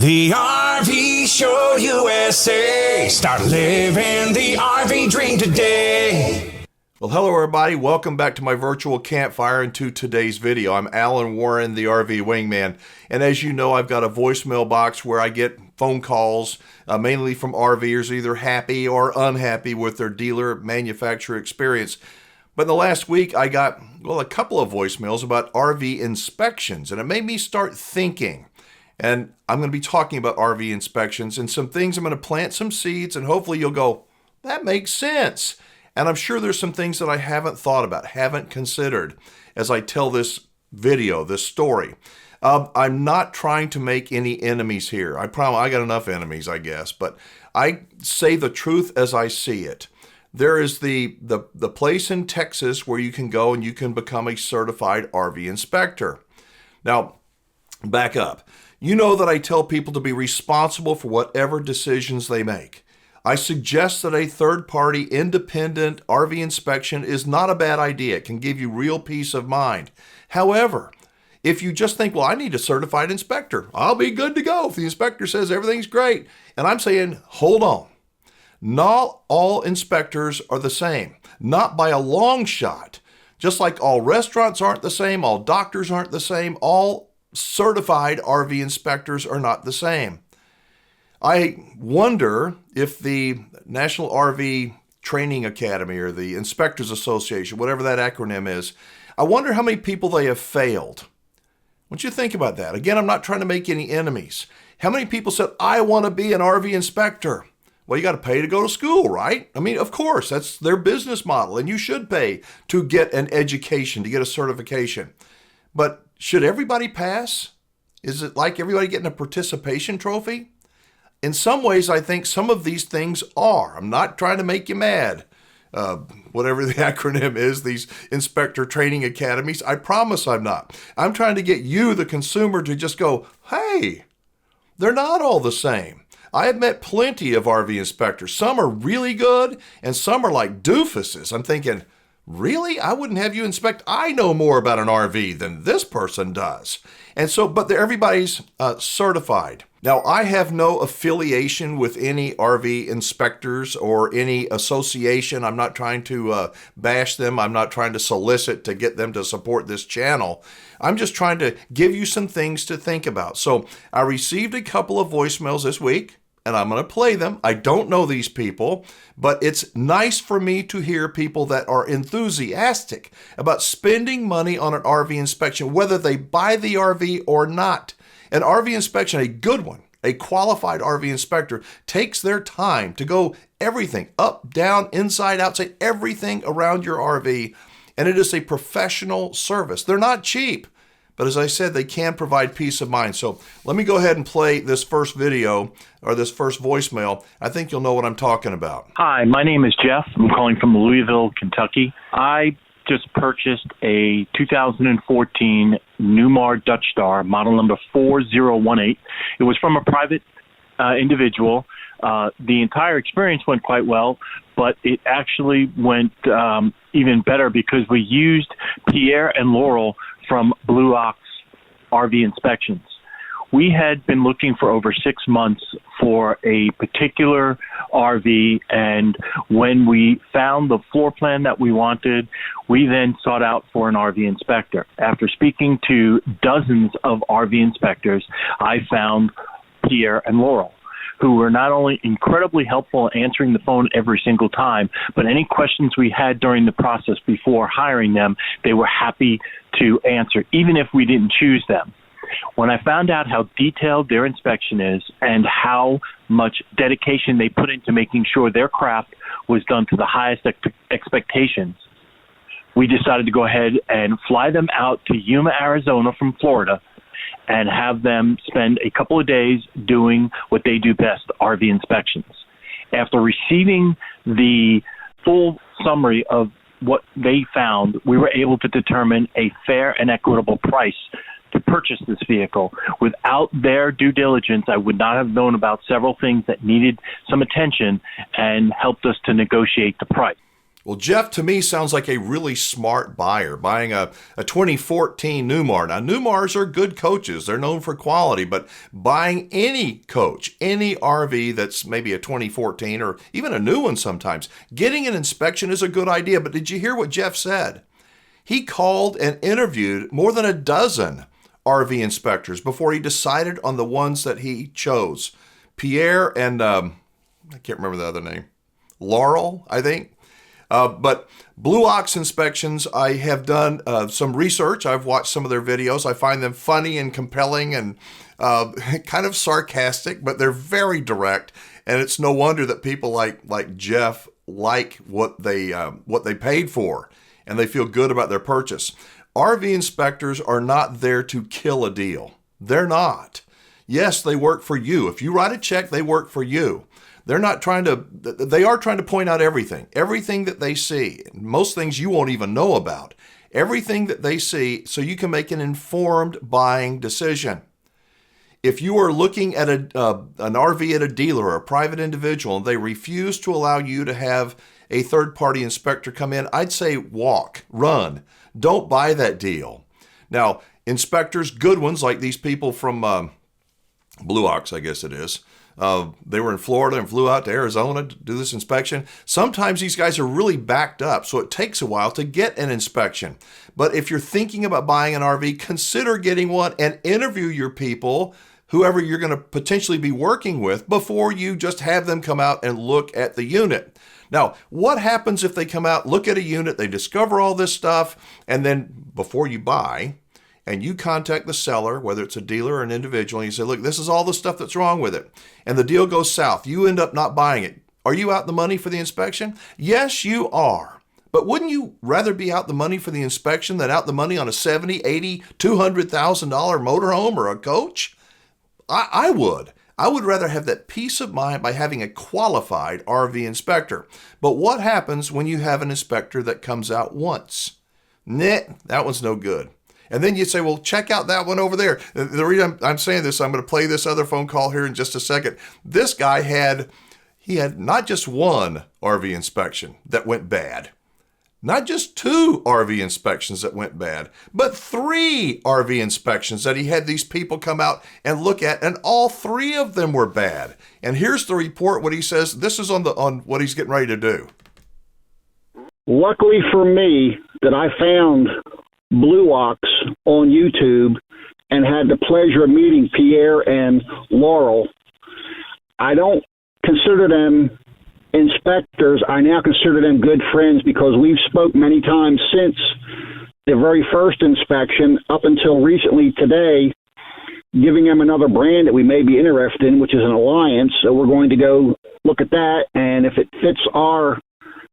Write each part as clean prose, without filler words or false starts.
The RV Show USA. Start living the RV dream today. Well, hello everybody. Welcome back to my virtual campfire and to today's video. I'm Alan Warren, the RV Wingman. And as you know, I've got a voicemail box where I get phone calls, mainly from RVers, either happy or unhappy with their dealer manufacturer experience. But in the last week, I got, a couple of voicemails about RV inspections, and it made me start thinking. And I'm going to be talking about RV inspections and some things. I'm going to plant some seeds, and hopefully you'll go, that makes sense. And I'm sure there's some things that I haven't thought about, haven't considered as I tell this video, this story. I'm not trying to make any enemies here. I promise I got enough enemies, I guess, but I say the truth as I see it. There is the place in Texas where you can go and you can become a certified RV inspector. Now, back up. You know that I tell people to be responsible for whatever decisions they make. I suggest that a third-party independent RV inspection is not a bad idea. It can give you real peace of mind. However, if you just think, well, I need a certified inspector, I'll be good to go if the inspector says everything's great. And I'm saying, hold on. Not all inspectors are the same, not by a long shot. Just like all restaurants aren't the same, all doctors aren't the same, all certified RV inspectors are not the same. I wonder if the National RV Training Academy or the Inspectors Association, whatever that acronym is, I wonder how many people they have failed. I want you to think about that. Again, I'm not trying to make any enemies. How many people said, I want to be an RV inspector? Well, you got to pay to go to school, right? I mean, of course, that's their business model, and you should pay to get an education, to get a certification. But should everybody pass? Is it like everybody getting a participation trophy? In some ways, I think some of these things are. I'm not trying to make you mad. Whatever the acronym is, these inspector training academies, I promise I'm not. I'm trying to get you, the consumer, to just go, hey, they're not all the same. I have met plenty of RV inspectors. Some are really good, and some are like doofuses. I'm thinking, really? I wouldn't have you inspect. I know more about an RV than this person does. And so, but everybody's certified. Now, I have no affiliation with any RV inspectors or any association. I'm not trying to bash them. I'm not trying to solicit to get them to support this channel. I'm just trying to give you some things to think about. So I received a couple of voicemails this week, and I'm going to play them. I don't know these people, but it's nice for me to hear people that are enthusiastic about spending money on an RV inspection, whether they buy the RV or not. An RV inspection, a good one, a qualified RV inspector, takes their time to go everything, up, down, inside, outside, everything around your RV, and it is a professional service. They're not cheap. But as I said, they can provide peace of mind. So let me go ahead and play this first video or this first voicemail. I think you'll know what I'm talking about. Hi, my name is Jeff. I'm calling from Louisville, Kentucky. I just purchased a 2014 Newmar Dutch Star, model number 4018. It was from a private individual. The entire experience went quite well, but it actually went even better because we used Pierre and Laurel from Blue Ox RV Inspections. We had been looking for over 6 months for a particular RV, and when we found the floor plan that we wanted, we then sought out for an RV inspector. After speaking to dozens of RV inspectors, I found Pierre and Laurel, who were not only incredibly helpful in answering the phone every single time, but any questions we had during the process before hiring them, they were happy to answer, even if we didn't choose them. When I found out how detailed their inspection is and how much dedication they put into making sure their craft was done to the highest expectations, we decided to go ahead and fly them out to Yuma, Arizona from Florida and have them spend a couple of days doing what they do best, RV inspections. After receiving the full summary of what they found, we were able to determine a fair and equitable price to purchase this vehicle. Without their due diligence, I would not have known about several things that needed some attention and helped us to negotiate the price. Well, Jeff, to me, sounds like a really smart buyer, buying a 2014 Newmar. Now, Newmars are good coaches. They're known for quality, but buying any coach, any RV that's maybe a 2014 or even a new one sometimes, getting an inspection is a good idea. But did you hear what Jeff said? He called and interviewed more than a dozen RV inspectors before he decided on the ones that he chose. Pierre and, I can't remember the other name, Laurel, I think. But Blue Ox Inspections, I have done some research. I've watched some of their videos. I find them funny and compelling and kind of sarcastic, but they're very direct. And it's no wonder that people like Jeff like what they paid for, and they feel good about their purchase. RV inspectors are not there to kill a deal. They're not. Yes, they work for you. If you write a check, they work for you. They are trying to point out everything that they see. Most things you won't even know about. Everything that they see, so you can make an informed buying decision. If you are looking at an RV at a dealer or a private individual and they refuse to allow you to have a third-party inspector come in, I'd say walk, run. Don't buy that deal. Now, inspectors, good ones like these people from Blue Ox, I guess it is, they were in Florida and flew out to Arizona to do this inspection. Sometimes these guys are really backed up, so it takes a while to get an inspection. But if you're thinking about buying an RV, consider getting one and interview your people, whoever you're going to potentially be working with, before you just have them come out and look at the unit. Now, what happens if they come out, look at a unit, they discover all this stuff, and then before you buy, and you contact the seller, whether it's a dealer or an individual, and you say, look, this is all the stuff that's wrong with it, and the deal goes south, you end up not buying it. Are you out the money for the inspection? Yes, you are. But wouldn't you rather be out the money for the inspection than out the money on a $70,000, $80,000, $200,000 motorhome or a coach? I would. I would rather have that peace of mind by having a qualified RV inspector. But what happens when you have an inspector that comes out once? Nah, that one's no good. And then you say, well, check out that one over there. The reason I'm saying this, I'm going to play this other phone call here in just a second. This guy had not just one RV inspection that went bad, not just 2 RV inspections that went bad, but 3 RV inspections that he had these people come out and look at, and all 3 of them were bad. And here's the report, what he says. This is on what he's getting ready to do. Luckily for me that I found Blue Ox on YouTube and had the pleasure of meeting Pierre and Laurel. I don't consider them inspectors. I now consider them good friends because we've spoke many times since the very first inspection up until recently today, giving them another brand that we may be interested in, which is an Alliance. So we're going to go look at that, and if it fits our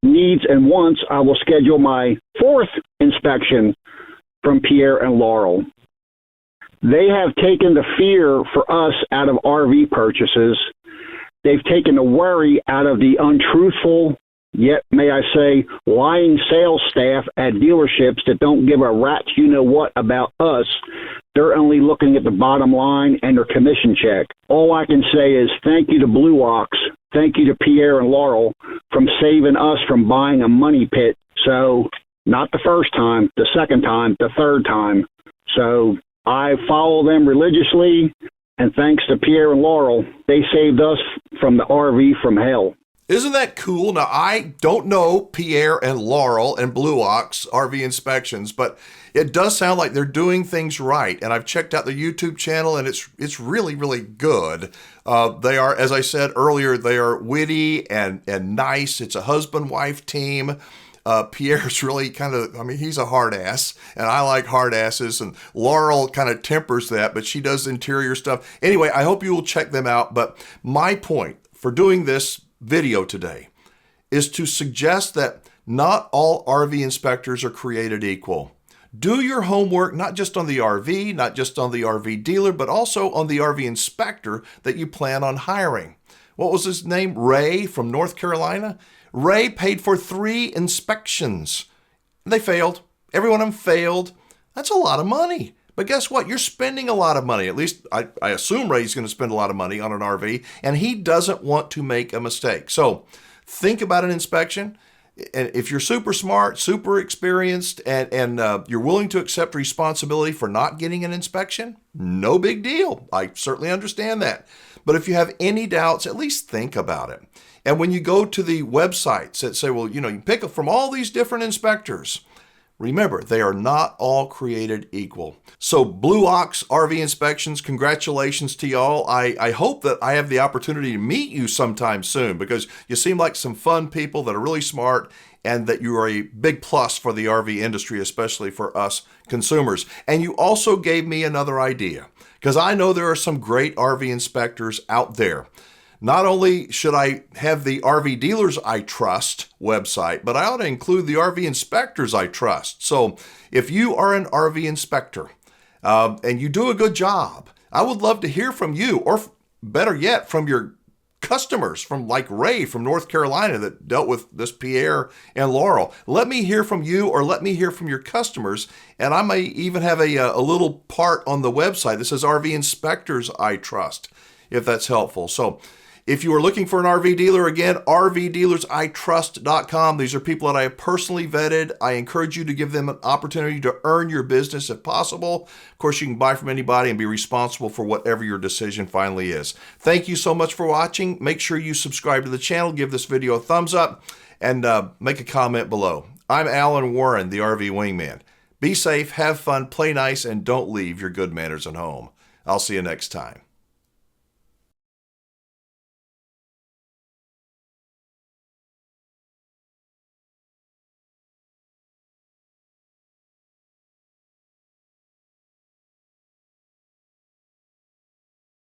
needs and wants, I will schedule my 4th inspection from Pierre and Laurel. They have taken the fear for us out of RV purchases. They've taken the worry out of the untruthful, yet, may I say, lying sales staff at dealerships that don't give a rat's you-know-what about us. They're only looking at the bottom line and their commission check. All I can say is thank you to Blue Ox, thank you to Pierre and Laurel from saving us from buying a money pit. So, not the first time, the second time, the third time. So, I follow them religiously, and thanks to Pierre and Laurel, they saved us from the RV from hell. Isn't that cool? Now, I don't know Pierre and Laurel and Blue Ox RV inspections, but it does sound like they're doing things right. And I've checked out the YouTube channel, and it's really, really good. They are, as I said earlier, they are witty and nice. It's a husband-wife team. Pierre's really he's a hard ass, and I like hard asses, and Laurel kind of tempers that, but she does interior stuff. Anyway, I hope you will check them out. But my point for doing this video today is to suggest that not all RV inspectors are created equal. Do your homework, not just on the RV, not just on the RV dealer, but also on the RV inspector that you plan on hiring. What was his name? Ray from North Carolina? Ray paid for 3 inspections. They failed. Every one of them failed. That's a lot of money. But guess what? You're spending a lot of money. At least I assume Ray's going to spend a lot of money on an RV, and he doesn't want to make a mistake. So think about an inspection. And if you're super smart, super experienced, and you're willing to accept responsibility for not getting an inspection, no big deal. I certainly understand that. But if you have any doubts, at least think about it. And when you go to the websites that say, well, you can pick up from all these different inspectors, remember, they are not all created equal. So Blue Ox RV Inspections, congratulations to y'all. I hope that I have the opportunity to meet you sometime soon, because you seem like some fun people that are really smart, and that you are a big plus for the RV industry, especially for us consumers. And you also gave me another idea, because I know there are some great RV inspectors out there. Not only should I have the RV Dealers I Trust website, but I ought to include the RV Inspectors I Trust. So if you are an RV inspector and you do a good job, I would love to hear from you, or better yet, from your customers, from like Ray from North Carolina that dealt with this Pierre and Laurel. Let me hear from you, or let me hear from your customers. And I may even have a little part on the website that says RV Inspectors I Trust, if that's helpful. So if you are looking for an RV dealer, again, rvdealersitrust.com. These are people that I have personally vetted. I encourage you to give them an opportunity to earn your business if possible. Of course, you can buy from anybody and be responsible for whatever your decision finally is. Thank you so much for watching. Make sure you subscribe to the channel, give this video a thumbs up, and make a comment below. I'm Alan Warren, the RV Wingman. Be safe, have fun, play nice, and don't leave your good manners at home. I'll see you next time.